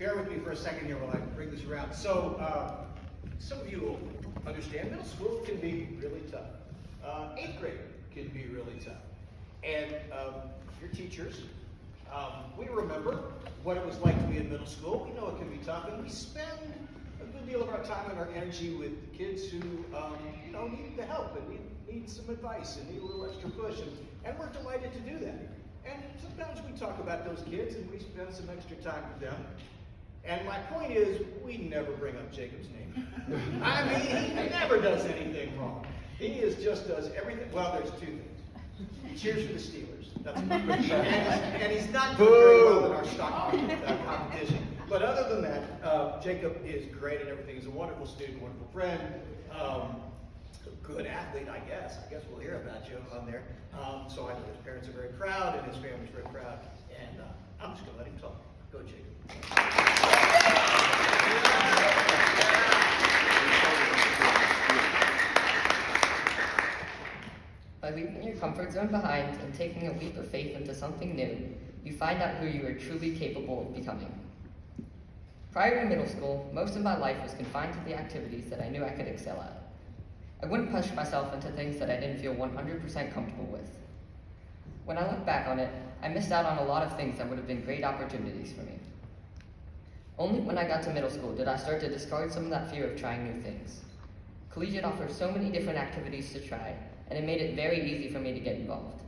bear with me for a second here while I bring this around. So, some of you will understand middle school can be really tough. 8th grade can be really tough. And your teachers, we remember what it was like to be in middle school. We know it can be tough, and we spend a good deal of our time and our energy with kids who, need the help and need some advice and need a little extra push, and we're delighted to do that. And sometimes we talk about those kids and we spend some extra time with them. And my point is, we never bring up Jacob's name. I mean, he never does anything wrong. He just does everything. Well, there's 2 things. He cheers for the Steelers. That's and he's not doing very well in our stock competition. But other than that, Jacob is great at everything. He's a wonderful student, wonderful friend, a good athlete, I guess. I guess we'll hear about you on there. So I know his parents are very proud, and his family's very proud. And I'm just going to let him talk. Go, Jacob. By leaving your comfort zone behind and taking a leap of faith into something new, you find out who you are truly capable of becoming. Prior to middle school, most of my life was confined to the activities that I knew I could excel at. I wouldn't push myself into things that I didn't feel 100% comfortable with. When I look back on it, I missed out on a lot of things that would have been great opportunities for me. Only when I got to middle school did I start to discard some of that fear of trying new things. Collegiate offers so many different activities to try, and it made it very easy for me to get involved.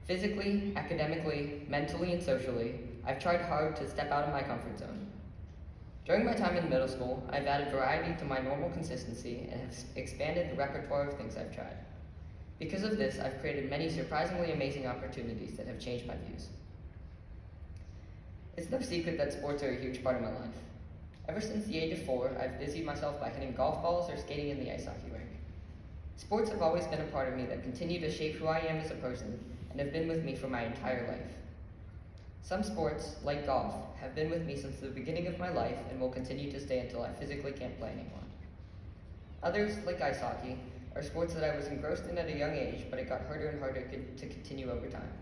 Physically, academically, mentally, and socially, I've tried hard to step out of my comfort zone. During my time in middle school, I've added variety to my normal consistency and have expanded the repertoire of things I've tried. Because of this, I've created many surprisingly amazing opportunities that have changed my views. It's no secret that sports are a huge part of my life. Ever since the age of 4, I've busied myself by hitting golf balls or skating in the ice hockey rink. Sports have always been a part of me that continue to shape who I am as a person and have been with me for my entire life. Some sports, like golf, have been with me since the beginning of my life and will continue to stay until I physically can't play anymore. Others, like ice hockey, are sports that I was engrossed in at a young age, but it got harder and harder to continue over time.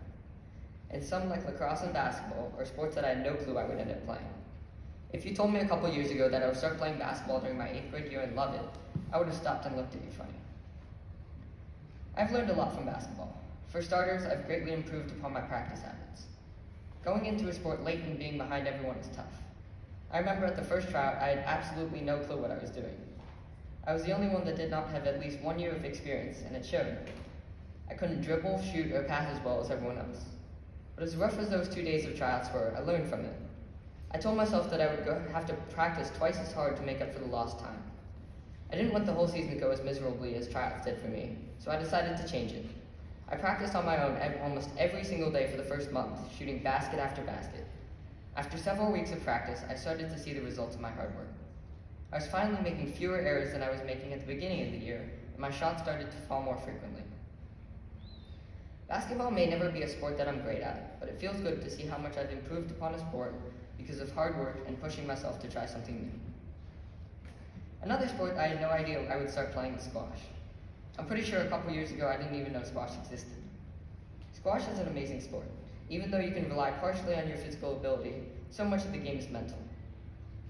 And some, like lacrosse and basketball, are sports that I had no clue I would end up playing. If you told me a couple years ago that I would start playing basketball during my 8th grade year and love it, I would have stopped and looked at you funny. I've learned a lot from basketball. For starters, I've greatly improved upon my practice habits. Going into a sport late and being behind everyone is tough. I remember at the first tryout, I had absolutely no clue what I was doing. I was the only one that did not have at least 1 year of experience, and it showed. I couldn't dribble, shoot, or pass as well as everyone else. But as rough as those 2 days of tryouts were, I learned from it. I told myself that I would have to practice twice as hard to make up for the lost time. I didn't want the whole season to go as miserably as tryouts did for me, so I decided to change it. I practiced on my own almost every single day for the first month, shooting basket after basket. After several weeks of practice, I started to see the results of my hard work. I was finally making fewer errors than I was making at the beginning of the year, and my shots started to fall more frequently. Basketball may never be a sport that I'm great at, but it feels good to see how much I've improved upon a sport because of hard work and pushing myself to try something new. Another sport I had no idea I would start playing was squash. I'm pretty sure a couple years ago I didn't even know squash existed. Squash is an amazing sport. Even though you can rely partially on your physical ability, so much of the game is mental.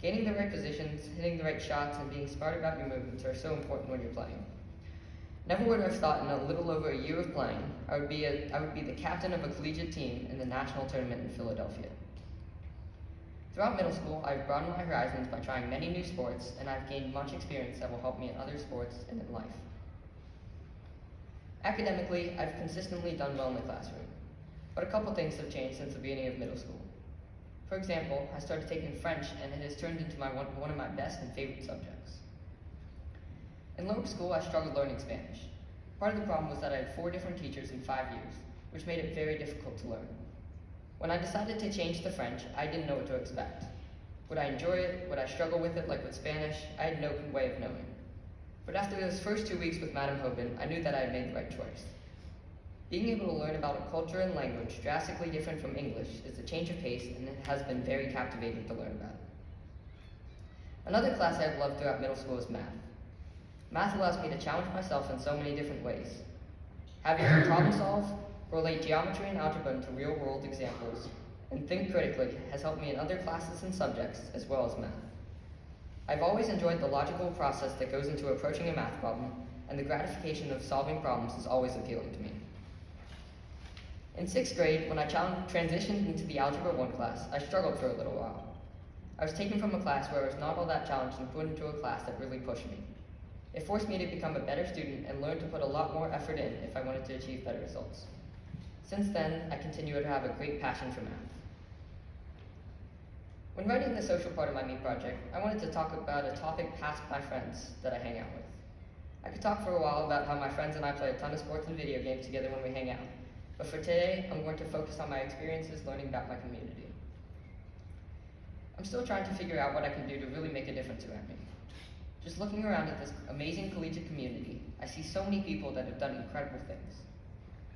Gaining the right positions, hitting the right shots, and being smart about your movements are so important when you're playing. Never would I have thought in a little over a year of playing, I would be the captain of a collegiate team in the national tournament in Philadelphia. Throughout middle school, I've broadened my horizons by trying many new sports, and I've gained much experience that will help me in other sports and in life. Academically, I've consistently done well in the classroom, but a couple things have changed since the beginning of middle school. For example, I started taking French, and it has turned into one of my best and favorite subjects. In lower school, I struggled learning Spanish. Part of the problem was that I had 4 different teachers in 5 years, which made it very difficult to learn. When I decided to change to French, I didn't know what to expect. Would I enjoy it? Would I struggle with it like with Spanish? I had no way of knowing. But after those first 2 weeks with Madame Hoban, I knew that I had made the right choice. Being able to learn about a culture and language drastically different from English is a change of pace, and it has been very captivating to learn about. Another class I've loved throughout middle school is math. Math allows me to challenge myself in so many different ways. Having to problem solve, relate geometry and algebra into real-world examples, and think critically has helped me in other classes and subjects as well as math. I've always enjoyed the logical process that goes into approaching a math problem, and the gratification of solving problems is always appealing to me. In 6th grade, when I transitioned into the Algebra 1 class, I struggled for a little while. I was taken from a class where I was not all that challenged and put into a class that really pushed me. It forced me to become a better student and learn to put a lot more effort in if I wanted to achieve better results. Since then, I continue to have a great passion for math. When writing the social part of my me project, I wanted to talk about a topic passed by friends that I hang out with. I could talk for a while about how my friends and I play a ton of sports and video games together when we hang out, but for today, I'm going to focus on my experiences learning about my community. I'm still trying to figure out what I can do to really make a difference around me. Just looking around at this amazing collegiate community, I see so many people that have done incredible things.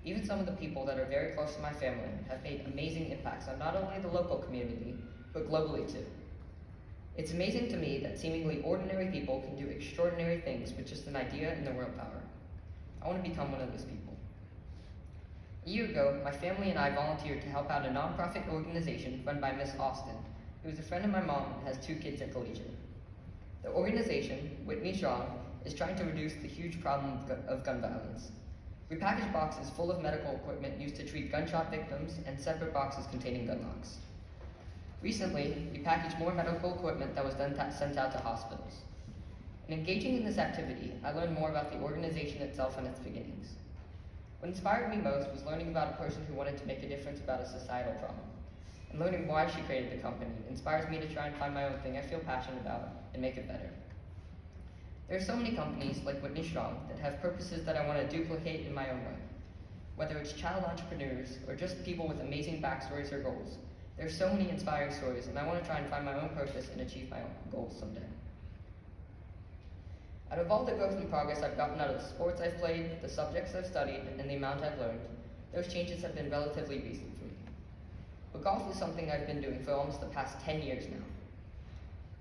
Even some of the people that are very close to my family have made amazing impacts on not only the local community, but globally too. It's amazing to me that seemingly ordinary people can do extraordinary things with just an idea and their willpower. I want to become one of those people. A year ago, my family and I volunteered to help out a nonprofit organization run by Miss Austin, who is a friend of my mom and has 2 kids at collegiate. The organization, Whitney Strong, is trying to reduce the huge problem of gun violence. We package boxes full of medical equipment used to treat gunshot victims and separate boxes containing gun locks. Recently, we packaged more medical equipment that was then sent out to hospitals. In engaging in this activity, I learned more about the organization itself and its beginnings. What inspired me most was learning about a person who wanted to make a difference about a societal problem. And learning why she created the company inspires me to try and find my own thing I feel passionate about and make it better. There are so many companies like Whitney Strong that have purposes that I want to duplicate in my own way. Whether it's child entrepreneurs or just people with amazing backstories or goals, there are so many inspiring stories, and I want to try and find my own purpose and achieve my own goals someday. Out of all the growth and progress I've gotten out of the sports I've played, the subjects I've studied, and the amount I've learned, those changes have been relatively recent for me. But golf is something I've been doing for almost the past 10 years now.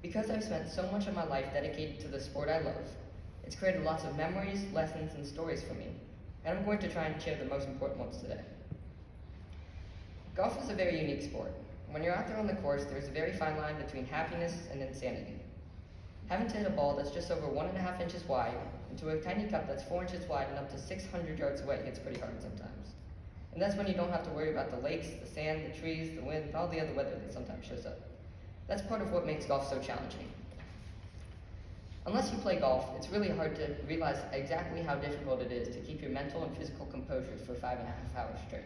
Because I've spent so much of my life dedicated to the sport I love, it's created lots of memories, lessons, and stories for me, and I'm going to try and share the most important ones today. Golf is a very unique sport. When you're out there on the course, there's a very fine line between happiness and insanity. Having to hit a ball that's just over 1.5 inches wide into a tiny cup that's 4 inches wide and up to 600 yards away gets pretty hard sometimes. And that's when you don't have to worry about the lakes, the sand, the trees, the wind, and all the other weather that sometimes shows up. That's part of what makes golf so challenging. Unless you play golf, it's really hard to realize exactly how difficult it is to keep your mental and physical composure for 5.5 hours straight.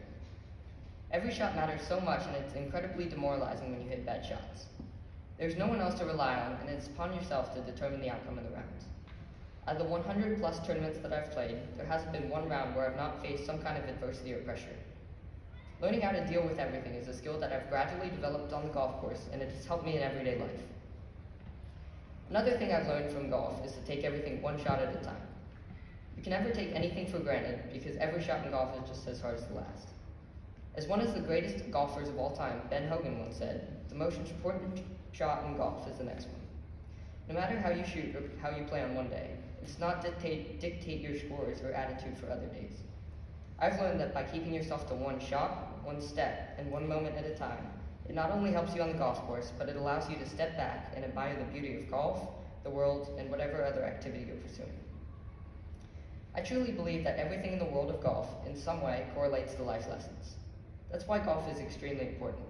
Every shot matters so much, and it's incredibly demoralizing when you hit bad shots. There's no one else to rely on, and it's upon yourself to determine the outcome of the rounds. Out of the 100 plus tournaments that I've played, there hasn't been one round where I've not faced some kind of adversity or pressure. Learning how to deal with everything is a skill that I've gradually developed on the golf course, and it has helped me in everyday life. Another thing I've learned from golf is to take everything one shot at a time. You can never take anything for granted because every shot in golf is just as hard as the last. As one of the greatest golfers of all time, Ben Hogan once said, the most important shot in golf is the next one. No matter how you shoot or how you play on one day, it does not dictate your scores or attitude for other days. I've learned that by keeping yourself to one shot, one step, and one moment at a time, it not only helps you on the golf course, but it allows you to step back and admire the beauty of golf, the world, and whatever other activity you're pursuing. I truly believe that everything in the world of golf in some way correlates to life lessons. That's why golf is extremely important.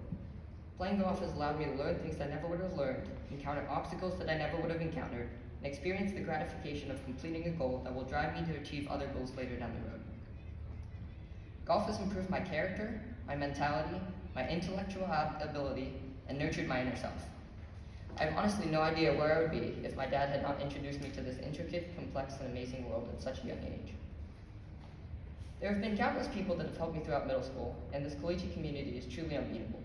Playing golf has allowed me to learn things I never would have learned, encounter obstacles that I never would have encountered, and experience the gratification of completing a goal that will drive me to achieve other goals later down the road. Golf has improved my character, my mentality, my intellectual ability, and nurtured my inner self. I have honestly no idea where I would be if my dad had not introduced me to this intricate, complex, and amazing world at such a young age. There have been countless people that have helped me throughout middle school, and this collegiate community is truly unbeatable.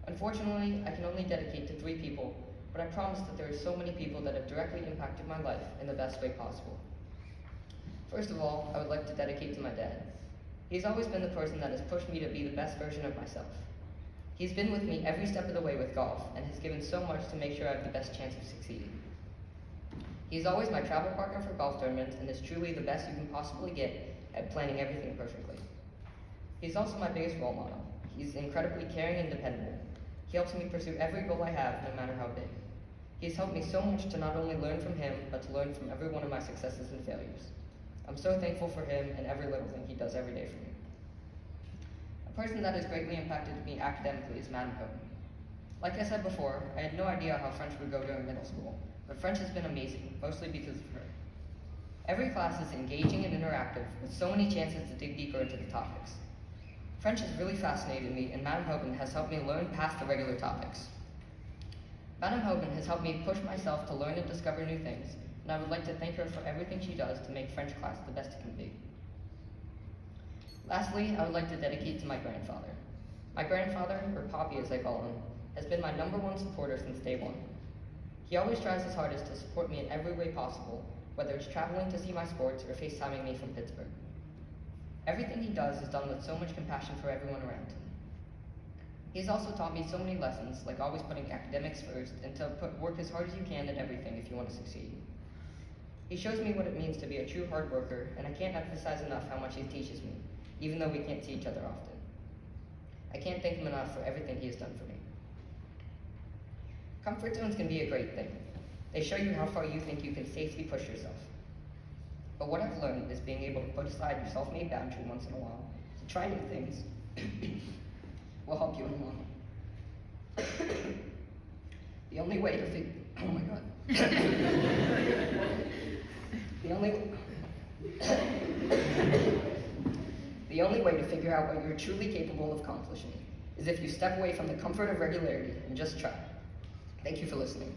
Unfortunately, I can only dedicate to 3 people, but I promise that there are so many people that have directly impacted my life in the best way possible. First of all, I would like to dedicate to my dad. He's always been the person that has pushed me to be the best version of myself. He's been with me every step of the way with golf, and has given so much to make sure I have the best chance of succeeding. He's always my travel partner for golf tournaments, and is truly the best you can possibly get at planning everything perfectly. He's also my biggest role model. He's incredibly caring and dependable. He helps me pursue every goal I have, no matter how big. He has helped me so much to not only learn from him, but to learn from every one of my successes and failures. I'm so thankful for him and every little thing he does every day for me. A person that has greatly impacted me academically is Madam Houghton. Like I said before, I had no idea how French would go during middle school, but French has been amazing, mostly because of her. Every class is engaging and interactive, with so many chances to dig deeper into the topics. French has really fascinated me, and Madam Houghton has helped me learn past the regular topics. Madam Houghton has helped me push myself to learn and discover new things, and I would like to thank her for everything she does to make French class the best it can be. Lastly, I would like to dedicate to my grandfather. My grandfather, or Poppy as I call him, has been my #1 supporter since day one. He always tries his hardest to support me in every way possible, whether it's traveling to see my sports or FaceTiming me from Pittsburgh. Everything he does is done with so much compassion for everyone around him. He has also taught me so many lessons, like always putting academics first and to work as hard as you can at everything if you want to succeed. He shows me what it means to be a true hard worker, and I can't emphasize enough how much he teaches me, even though we can't see each other often. I can't thank him enough for everything he has done for me. Comfort zones can be a great thing. They show you how far you think you can safely push yourself. But what I've learned is being able to put aside your self-made boundary once in a while to try new things will help you in the long run. The only way to oh my god. The only way to figure out what you're truly capable of accomplishing is if you step away from the comfort of regularity and just try. Thank you for listening.